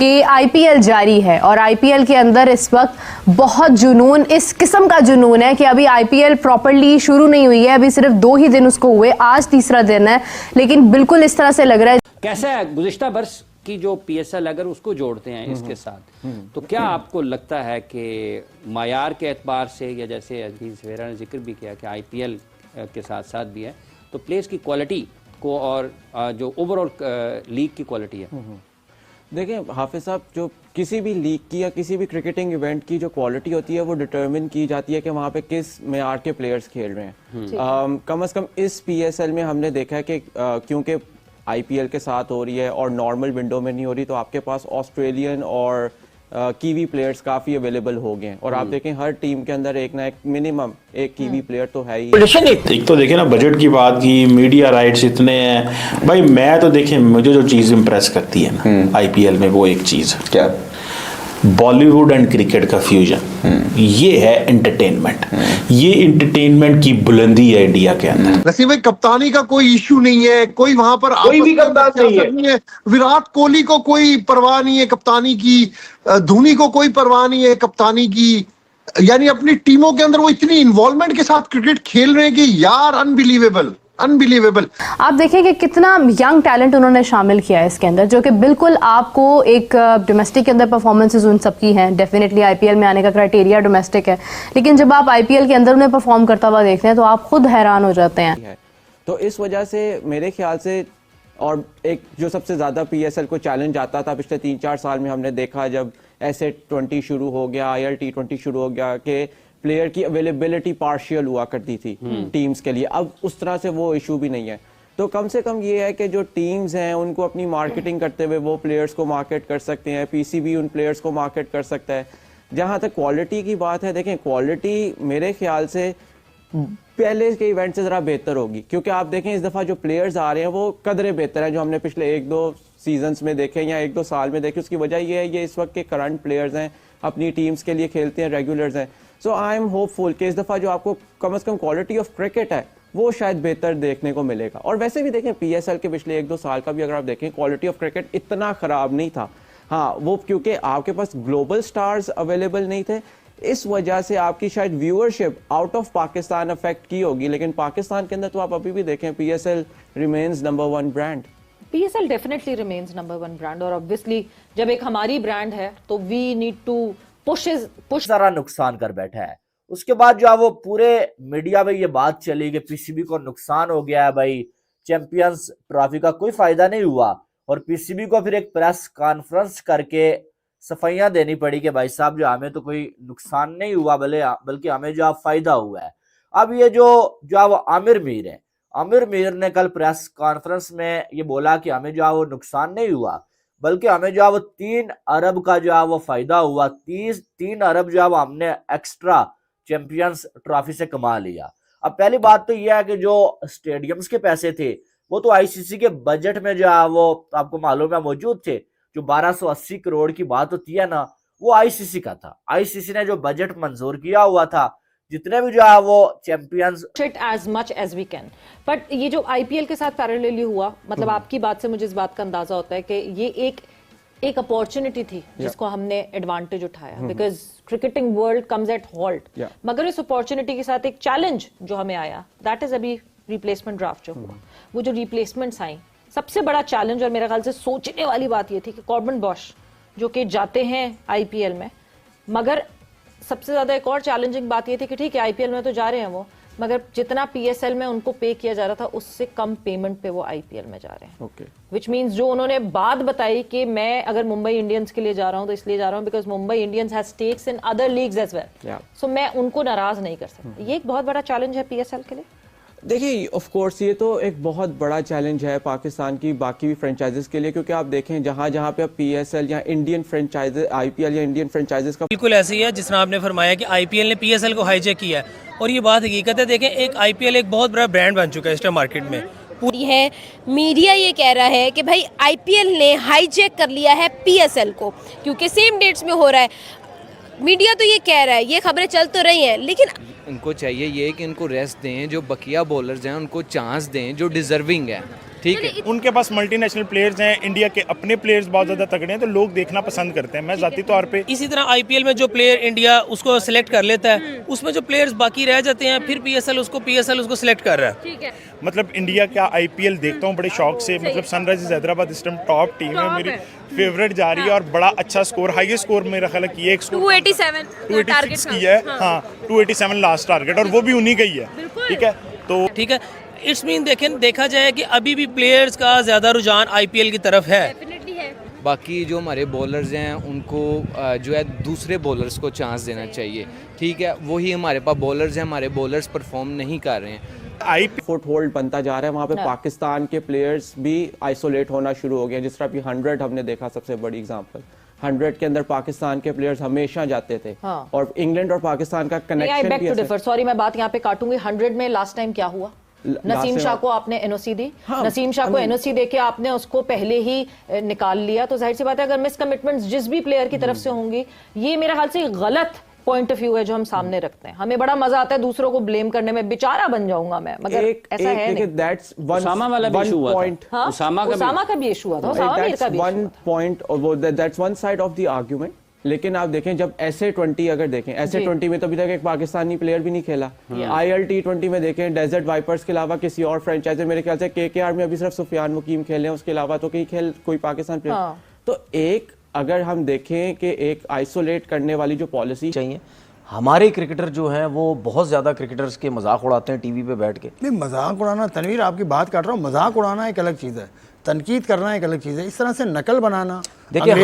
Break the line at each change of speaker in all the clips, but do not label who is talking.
कि आईपीएल जारी है और आईपीएल के अंदर इस वक्त बहुत जुनून, इस किस्म का जुनून है कि अभी आईपीएल प्रॉपर्ली शुरू नहीं हुई है, अभी सिर्फ 2 ही दिन उसको हुए, आज तीसरा दिन है, लेकिन बिल्कुल इस तरह से लग रहा है।
कैसा है गुज़िश्ता बरस की जो पीएसएल, अगर उसको जोड़ते हैं इसके साथ, तो क्या आपको लगता है कि मायार के एतबार से, या जैसे अजीज वेरा ने जिक्र भी किया कि आईपीएल के साथ साथ भी है, तो प्लेयर्स की क्वालिटी को और जो ओवरऑल लीग की क्वालिटी है?
देखिए हाफिज साहब, जो किसी भी लीग की या किसी भी क्रिकेटिंग इवेंट की जो क्वालिटी होती है वो डिटरमिन की जाती है कि वहाँ पे किस मेयार के प्लेयर्स खेल रहे हैं। कम से कम इस पीएसएल में हमने देखा है कि क्योंकि आईपीएल के साथ हो रही है और नॉर्मल विंडो में नहीं हो रही, तो आपके पास ऑस्ट्रेलियन और कीवी प्लेयर्स काफ़ी अवेलेबल हो गए हैं। और आप देखें हर टीम के अंदर एक ना एक मिनिमम एक कीवी प्लेयर तो है ही।
एक तो देखें ना, बजट की बात की, मीडिया राइट्स इतने हैं भाई। मैं तो देखें, मुझे जो चीज़ इम्प्रेस करती है ना आईपीएल में, वो एक चीज़
क्या,
बॉलीवुड एंड क्रिकेट का फ्यूजन, ये है एंटरटेनमेंट। ये एंटरटेनमेंट की बुलंदी है इंडिया के अंदर।
नसीब भाई, कप्तानी का कोई इश्यू नहीं है, कोई वहां पर
कोई भी कप्तान नहीं
है। विराट कोहली को कोई परवाह नहीं है कप्तानी की, धोनी को कोई परवाह नहीं है कप्तानी की। यानी अपनी टीमों के अंदर वो इतनी इन्वॉल्वमेंट के साथ क्रिकेट खेल रहे हैं कि यार अनबिलीवेबल।
आप देखिए कि कितना यंग टैलेंट उन्होंने शामिल किया है इसके अंदर, जो कि बिल्कुल आपको एक डोमेस्टिक के अंदर परफॉर्मेंसेस उन सबकी हैं। डेफिनेटली आईपीएल में आने का क्राइटेरिया डोमेस्टिक है, लेकिन जब आप आईपीएल के अंदर उन्हें परफॉर्म करता हुआ देखते हैं तो आप खुद हैरान हो जाते हैं।
तो इस वजह से मेरे ख्याल से, और एक जो सबसे ज़्यादा पीएसएल को चैलेंज आता था पिछले 3-4 साल में, हमने देखा जब ऐसे 20 शुरू हो गया, आईएल T20 शुरू हो गया, कि प्लेयर की अवेलेबिलिटी पार्शियल हुआ करती थी टीम्स के लिए। अब उस तरह से वो इशू भी नहीं है। तो कम से कम ये है कि जो टीम्स हैं उनको अपनी मार्केटिंग करते हुए वो प्लेयर्स को मार्केट कर सकते हैं, पीसीबी उन प्लेयर्स को मार्केट कर सकता है। जहाँ तक क्वालिटी की बात है, देखें क्वालिटी मेरे ख्याल से पहले के इवेंट से ज़रा बेहतर होगी, क्योंकि आप देखें इस दफ़ा जो प्लेयर्स आ रहे हैं वो कदरे बेहतर हैं जो हमने पिछले 1-2 सीजन्स में देखे या 1-2 साल में देखे। उसकी वजह ये है, ये इस वक्त के करंट प्लेयर्स हैं, अपनी टीम्स के लिए खेलते हैं, रेगुलर्स हैं। सो आई एम होपफुल कि इस दफ़ा जो आपको कम से कम क्वालिटी ऑफ क्रिकेट है वो शायद बेहतर देखने को मिलेगा। और वैसे भी देखें पीएसएल के पिछले 1-2 साल का भी अगर आप देखें, क्वालिटी ऑफ क्रिकेट इतना ख़राब नहीं था। हाँ, वो क्योंकि आपके पास ग्लोबल स्टार्स अवेलेबल नहीं थे, इस वजह से आपकी शायद viewership out of Pakistan affect की होगी। लेकिन पाकिस्तान के अंदर तो आप अभी भी देखें, PSL remains number 1 brand.
PSL definitely remains number 1 brand, और ऑब्वियसली जब एक हमारी ब्रांड है तो वी नीड टू पुश
सारा नुकसान कर बैठा है। उसके बाद जो है वो पूरे मीडिया में ये बात चली कि पीसीबी को नुकसान हो गया है, भाई चैंपियंस ट्रॉफी का कोई फायदा नहीं हुआ, और पीसीबी को फिर एक प्रेस कॉन्फ्रेंस करके सफाइयां देनी पड़ी कि भाई साहब जो हमें तो कोई नुकसान नहीं हुआ, बल्कि हमें जो फायदा हुआ है। अब ये जो है वो आमिर मीर है, आमिर मीर ने कल प्रेस कॉन्फ्रेंस में ये बोला कि हमें जो है वो नुकसान नहीं हुआ, बल्कि हमें जो है वो 3 अरब का जो है वो फायदा हुआ। 3 अरब जो है वो हमने एक्स्ट्रा चैंपियंस ट्रॉफी से कमा लिया। अब पहली बात तो यह है कि जो स्टेडियम्स के पैसे थे वो तो आईसीसी के बजट में जो है वो आपको मालूम है मौजूद थे। जो 1280 करोड़ की बात होती है ना, वो आईसीसी का था। आईसीसी ने जो बजट मंजूर किया हुआ था, जितने भी जो है वो champions
as much as we can. But ये जो आईपीएल के साथ पैरेलली हुआ, मतलब आपकी बात से मुझे इस बात का अंदाजा होता है कि ये एक अपॉर्चुनिटी थी जिसको हमने एडवांटेज उठाया, because cricketing world comes at halt. मगर इस अपॉर्चुनिटी के साथ एक चैलेंज जो हमें आया, दैट इज अभी रिप्लेसमेंट ड्राफ्ट जो हुआ, वो जो रिप्लेसमेंट्स आई, सबसे बड़ा चैलेंज और मेरे ख्याल से सोचने वाली बात ये थी कि कॉर्बन बॉश जो कि जाते हैं आईपीएल में, मगर सबसे ज्यादा एक और चैलेंजिंग बात ये थी कि ठीक है आईपीएल में तो जा रहे हैं वो, मगर जितना पीएसएल में उनको पे किया जा रहा था उससे कम पेमेंट पे वो आईपीएल में जा रहे हैं। विच मीन्स जो उन्होंने बात बताई कि मैं अगर मुंबई इंडियंस के लिए जा रहा हूं तो इसलिए जा रहा हूं because Mumbai Indians has stakes in other leagues as well, so मैं उनको नाराज नहीं कर सकता। ये एक बहुत बड़ा चैलेंज है पीएसएल के लिए।
देखिए ऑफ कोर्स ये तो एक बहुत बड़ा चैलेंज है पाकिस्तान की बाकी भी फ्रेंचाइजेस के लिए, क्योंकि आप देखें जहाँ जहाँ पे अब पीएसएल या इंडियन फ्रेंचाइजेस, आईपीएल या इंडियन फ्रेंचाइजेस का
बिल्कुल ऐसे ही है जिस तरह आपने फरमाया कि आईपीएल ने पीएसएल को हाईजैक किया है, और ये बात हकीकत है। देखें एक आईपीएल एक बहुत बड़ा ब्रांड बन चुका है इस टाइम मार्केट में।
पूरी है मीडिया ये कह रहा है कि भाई आईपीएल ने हाईजैक कर लिया है पीएसएल को, क्योंकि सेम डेट्स में हो रहा है। मीडिया तो ये कह रहा है, ये खबरें चल तो रही हैं, लेकिन
इनको चाहिए ये कि इनको रेस्ट दें, जो बकिया बॉलर्स हैं उनको चांस दें जो डिजर्विंग है।
ठीक है, उनके पास मल्टीनेशनल प्लेयर्स हैं, इंडिया के अपने प्लेयर्स बहुत ज़्यादा तगड़े हैं, तो लोग देखना पसंद करते हैं। मैं ज़ाती तौर पे
इसी तरह आईपीएल में जो प्लेयर इंडिया उसको सिलेक्ट कर लेता है, उसमें जो प्लेयर्स बाकी रह जाते हैं फिर पीएसएल उसको सिलेक्ट कर रहा है।
ठीक है,
मतलब इंडिया का आईपीएल देखता हूँ बड़े शौक से। मतलब सनराइजर्स हैदराबाद इस टाइम टॉप टीम है, मेरी फेवरेट जा रही है और बड़ा अच्छा स्कोर, हाईएस्ट स्कोर मेरा ख्याल है कि एक स्कोर 286 किया है। हाँ, 287 लास्ट टारगेट, और वो भी उन्हीं का ही है। ठीक है, तो
ठीक है, इट्स मीन देखा जाए कि अभी भी प्लेयर्स का ज़्यादा रुझान आईपीएल की तरफ है।
बाकी जो हमारे बॉलर्स हैं उनको जो है दूसरे बॉलर्स को चांस देना चाहिए। ठीक है, वही हमारे पास बॉलर्स हैं, हमारे बॉलर्स परफॉर्म नहीं कर रहे हैं।
फुट होल्ड बनता जा रहा है वहाँ पे। पाकिस्तान के प्लेयर्स भी आइसोलेट होना शुरू हो गए, जिस तरह अभी 100 हमने देखा, सबसे बड़ी एग्जांपल 100 के अंदर पाकिस्तान के प्लेयर्स हमेशा जाते थे। और इंग्लैंड और पाकिस्तान का कनेक्शन भी
है। सॉरी, मैं बात यहाँ पे काटूंगी। 100 में लास्ट टाइम क्या हुआ? नसीम शाह को आपने एनओसी दी। नसीम शाह को एनओसी देके आपने उसको पहले ही निकाल लिया, तो जाहिर सी बात है अगर मिस कमिटमेंट्स जिस भी प्लेयर की तरफ से होंगी, ये मेरे ख्याल से गलत पॉइंट ऑफ व्यू है जो हम सामने रखते हैं। हमें बड़ा मजा आता है दूसरों को ब्लेम करने में, बेचारा बन जाऊंगा मैं, मगर ऐसा है नहीं।
दैट्स
उसामा वाला भी इशू हुआ था।
उसामा का भी इशू हुआ था, उसामा मीर का भी
one point, that's one side of the argument. लेकिन आप देखें, जब SA-20 अगर देखें, SA-20 में तो अभी तक एक पाकिस्तानी प्लेयर भी नहीं खेला। ILT-20 में देखें, डेजर्ट वाइपर्स के अलावा किसी और फ्रेंचाइज, मेरे ख्याल से KKR में अभी सिर्फ सुफियान मुकीम खेले हैं, उसके अलावा तो कोई पाकिस्तान प्लेयर। तो एक अगर हम देखें कि एक आइसोलेट करने वाली जो पॉलिसी
चाहिए, हमारे क्रिकेटर जो हैं वो बहुत ज़्यादा क्रिकेटर्स के मजाक उड़ाते हैं टीवी पे बैठ के।
नहीं, मजाक उड़ाना, तनवीर आपकी बात कर रहा हूँ, मजाक उड़ाना एक अलग चीज़ है, तनकीद करना एक अलग चीज़ है। इस तरह से नकल बनाना,
देखिए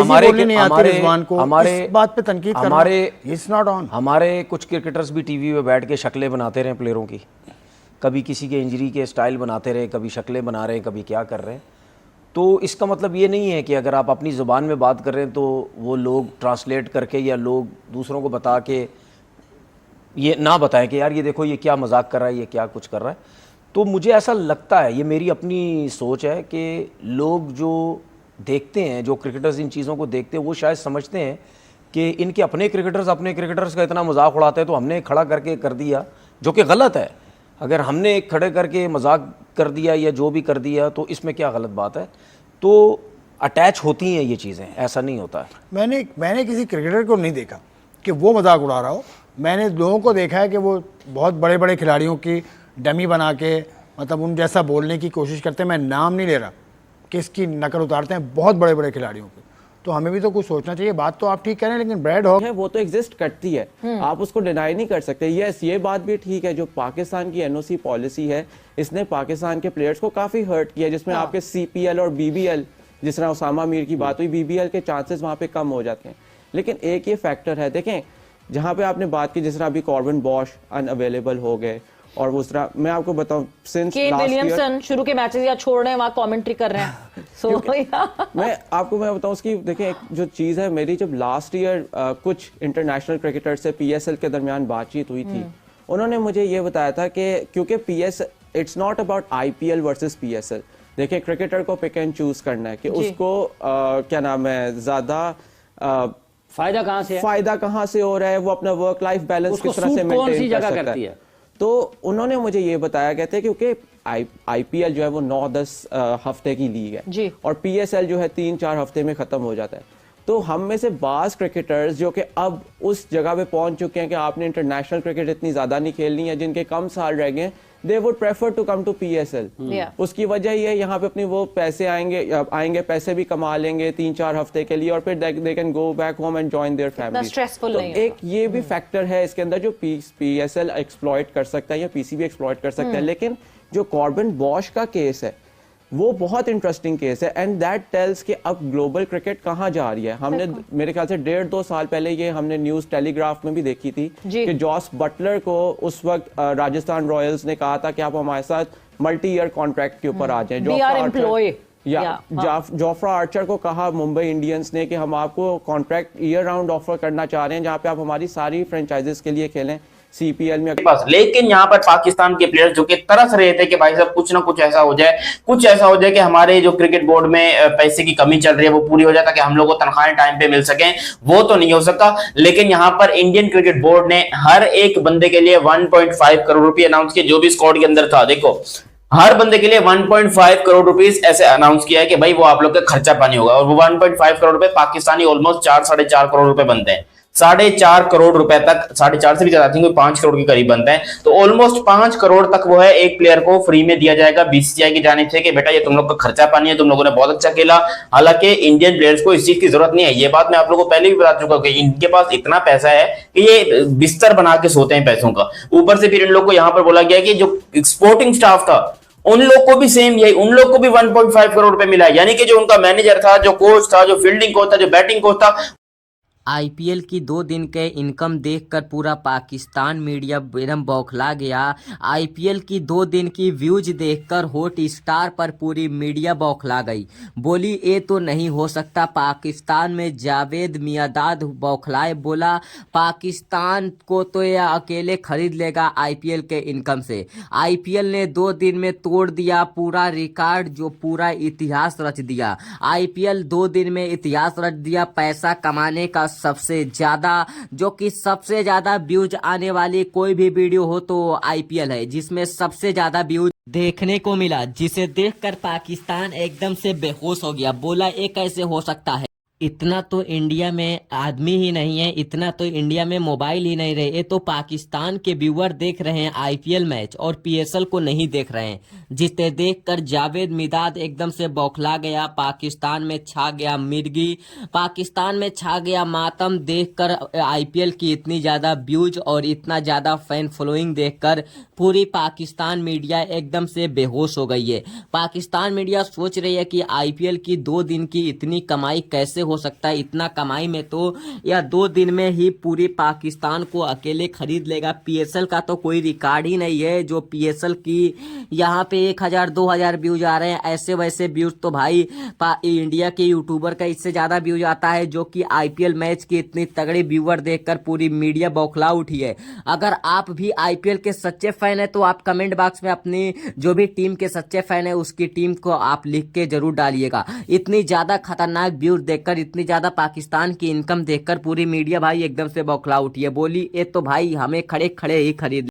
बात पे तनकीद करना, इट्स नॉट ऑन।
हमारे कुछ क्रिकेटर्स भी टीवी पे बैठ के शक्लें बनाते रहे प्लेयरों की, कभी किसी के इंजरी के स्टाइल बनाते रहे, कभी शक्लें बना रहे हैं, कभी क्या कर रहे हैं। तो इसका मतलब ये नहीं है कि अगर आप अपनी ज़ुबान में बात कर रहे हैं तो वो लोग ट्रांसलेट करके या लोग दूसरों को बता के ये ना बताएं कि यार ये देखो ये क्या मजाक कर रहा है, ये क्या कुछ कर रहा है। तो मुझे ऐसा लगता है, ये मेरी अपनी सोच है कि लोग जो देखते हैं, जो क्रिकेटर्स इन चीज़ों को देखते हैं, वो शायद समझते हैं कि इनके अपने क्रिकेटर्स का इतना मजाक उड़ाते हैं तो हमने खड़ा करके कर दिया, जो कि गलत है। अगर हमने खड़े करके मजाक कर दिया या जो भी कर दिया तो इसमें क्या गलत बात है। तो अटैच होती हैं ये चीज़ें, ऐसा नहीं होता है।
मैंने किसी क्रिकेटर को नहीं देखा कि वो मजाक उड़ा रहा हो। मैंने लोगों को देखा है कि वो बहुत बड़े बड़े खिलाड़ियों की डमी बना के, मतलब उन जैसा बोलने की कोशिश करते हैं। मैं नाम नहीं ले रहा, किसकी नकल उतारते हैं बहुत बड़े बड़े खिलाड़ियों की। तो हमें भी तो कुछ सोचना चाहिए। बात तो आप ठीक कह रहे हैं, लेकिन ब्रैड हॉग
है वो तो एग्जिस्ट करती है, आप उसको डिनाई नहीं कर सकते। यस, ये बात भी ठीक है, जो पाकिस्तान की एनओसी पॉलिसी है इसने पाकिस्तान के प्लेयर्स को काफी हर्ट किया, जिसमें आपके CPL और BBL, जिस तरह उसामा मीर की बात हुई, BBL के चांसेस वहां पे कम हो जाते हैं। लेकिन एक ये फैक्टर है, देखें जहां पे आपने बात की, जिस तरह अभी कॉर्बिन बॉश अनअवेलेबल हो गए, और उस तरह मैं आपको बताऊं, सिंस
विलियमसन शुरू के मैचेस या छोड़ रहे हैं, वहां कमेंट्री कर रहे हैं।
मैं बताऊं उसकी, देखिए एक जो चीज है, मेरी जब लास्ट ईयर कुछ इंटरनेशनल क्रिकेटर से PSL के दरमियान बातचीत हुई थी, उन्होंने मुझे ये बताया था कि क्योंकि it's not about IPL versus PSL। देखिए क्रिकेटर को पिक एंड चूज करना है कि उसको क्या नाम है, ज्यादा
फायदा
कहां से हो रहा है, वो अपना वर्क लाइफ बैलेंस किस तरह से मेंटेन कर सकता है। तो उन्होंने मुझे ये बताया, कहते हैं क्योंकि IPL जो है वो 9-10 हफ्ते की लीग है और PSL जो है 3-4 हफ्ते में खत्म हो जाता है। तो हम में से बाज क्रिकेटर्स जो कि अब उस जगह पे पहुंच चुके हैं कि आपने इंटरनेशनल क्रिकेट इतनी ज्यादा नहीं खेलनी है, जिनके कम साल रह गए, they would prefer to come to PSL। उसकी वजह ये है, यहाँ पे अपनी वो पैसे आएंगे, पैसे भी कमा लेंगे 3-4 हफ्ते के लिए, और फिर they can go back home and join their family.
तो
एक ये भी फैक्टर है इसके अंदर जो PSL एक्सप्लॉइट कर सकता है या PCB एक्सप्लॉइट कर सकता है। लेकिन जो कॉर्बिन बॉश का केस है वो बहुत इंटरेस्टिंग केस है, एंड दैट टेल्स कि अब ग्लोबल क्रिकेट कहाँ जा रही है। हमने मेरे ख्याल से 1.5-2 साल पहले ये हमने न्यूज टेलीग्राफ में भी देखी थी कि जॉस बटलर को उस वक्त राजस्थान रॉयल्स ने कहा था कि आप हमारे साथ मल्टी ईयर कॉन्ट्रैक्ट के ऊपर आ जाएं। जोफ्रा आर्चर को कहा मुंबई इंडियंस ने कि हम आपको कॉन्ट्रैक्ट ईयर राउंड ऑफर करना चाह रहे हैं, जहाँ पे आप हमारी सारी फ्रेंचाइजेस के लिए खेलें CPL में।
लेकिन यहाँ पर पाकिस्तान के प्लेयर्स जो कि तरस रहे थे कि भाई साहब कुछ ना कुछ ऐसा हो जाए कि हमारे जो क्रिकेट बोर्ड में पैसे की कमी चल रही है वो पूरी हो जाए, ताकि हम लोग को तनख्वाहें टाइम पे मिल सकें। वो तो नहीं हो सका, लेकिन यहाँ पर इंडियन क्रिकेट बोर्ड ने हर एक बंदे के लिए 1.5 करोड़ रुपए अनाउंस किए, जो भी स्क्वाड के अंदर था। देखो हर बंदे के लिए 1.5 करोड़ रुपीस ऐसे अनाउंस किया है कि भाई वो आप लोग का खर्चा पानी होगा, और वो 1.5 करोड़ रुपए पाकिस्तानी ऑलमोस्ट 4-4.5 करोड़ रुपए बनते हैं। 4.5 करोड़ रुपए तक, 4.5 से भी ज्यादा, थिंक 5 करोड़ के करीब बनते हैं। तो ऑलमोस्ट 5 करोड़ तक वो है एक प्लेयर को फ्री में दिया जाएगा बीसीसीआई की जानिब से कि बेटा ये तुम लोग का खर्चा पानी है, तुम लोगों ने बहुत अच्छा खेला। हालांकि इंडियन प्लेयर्स को इस चीज की जरूरत नहीं है, ये बात मैं आप लोगों को पहले भी बता चुका हूं कि इनके पास इतना पैसा है कि ये बिस्तर बना के सोते हैं पैसों का। ऊपर से फिर इन लोग को यहां पर बोला गया कि जो स्पोर्टिंग स्टाफ था उन लोग को भी सेम यही, उन लोग को भी 1.5 करोड़ रुपए मिला है। यानी कि जो उनका मैनेजर था, जो कोच था, जो फील्डिंग कोच था, जो बैटिंग कोच था,
आईपीएल की 2 दिन के इनकम देखकर पूरा पाकिस्तान मीडिया एकदम बौखला गया। आईपीएल की 2 दिन की व्यूज देखकर हॉट स्टार पर पूरी मीडिया बौखला गई। बोली ये तो नहीं हो सकता। पाकिस्तान में जावेद मियांदाद बौखलाए, बोला पाकिस्तान को तो यह अकेले खरीद लेगा आईपीएल के इनकम से। आईपीएल ने 2 दिन में तोड़ दिया पूरा रिकॉर्ड, जो पूरा इतिहास रच दिया। आईपीएल 2 दिन में इतिहास रच दिया। पैसा कमाने का सबसे ज्यादा, जो कि सबसे ज्यादा व्यूज आने वाली कोई भी वीडियो हो तो आईपीएल है, जिसमें सबसे ज्यादा व्यूज देखने को मिला, जिसे देखकर पाकिस्तान एकदम से बेहोश हो गया। बोला ये कैसे हो सकता है, इतना तो इंडिया में आदमी ही नहीं है, इतना तो इंडिया में मोबाइल ही नहीं रहे। ये तो पाकिस्तान के व्यूअर देख रहे हैं आईपीएल मैच और पीएसएल को नहीं देख रहे हैं, जिसे देखकर जावेद मियांदाद एकदम से बौखला गया। पाकिस्तान में छा गया मिर्गी, पाकिस्तान में छा गया मातम। देखकर आईपीएल की इतनी ज़्यादा व्यूज और इतना ज़्यादा फैन फॉलोइंग देखकर पूरी पाकिस्तान मीडिया एकदम से बेहोश हो गई है। पाकिस्तान मीडिया सोच रही है कि आईपीएल की 2 दिन की इतनी कमाई कैसे हो सकता है। इतना कमाई में तो या 2 दिन में ही पूरी पाकिस्तान को अकेले खरीद लेगा। पीएसएल का तो कोई रिकॉर्ड ही नहीं है, जो पीएसएल की यहाँ पे 1000-2000 व्यूज आ रहे हैं। ऐसे वैसे व्यूज तो भाई इंडिया के यूट्यूबर का इससे ज्यादा व्यूज आता है, जो कि आईपीएल मैच की इतनी तगड़ी व्यूअर देखकर पूरी मीडिया बौखला उठी है। अगर आप भी आईपीएल के सच्चे फैन है तो आप कमेंट बॉक्स में अपनी जो भी टीम के सच्चे फैन है उसकी टीम को आप लिख के जरूर डालिएगा। इतनी ज्यादा खतरनाक व्यूज देखकर, इतनी ज्यादा पाकिस्तान की इनकम देखकर पूरी मीडिया भाई एकदम से बौखला उठी है। बोली ये तो भाई हमें खड़े खड़े ही खरीद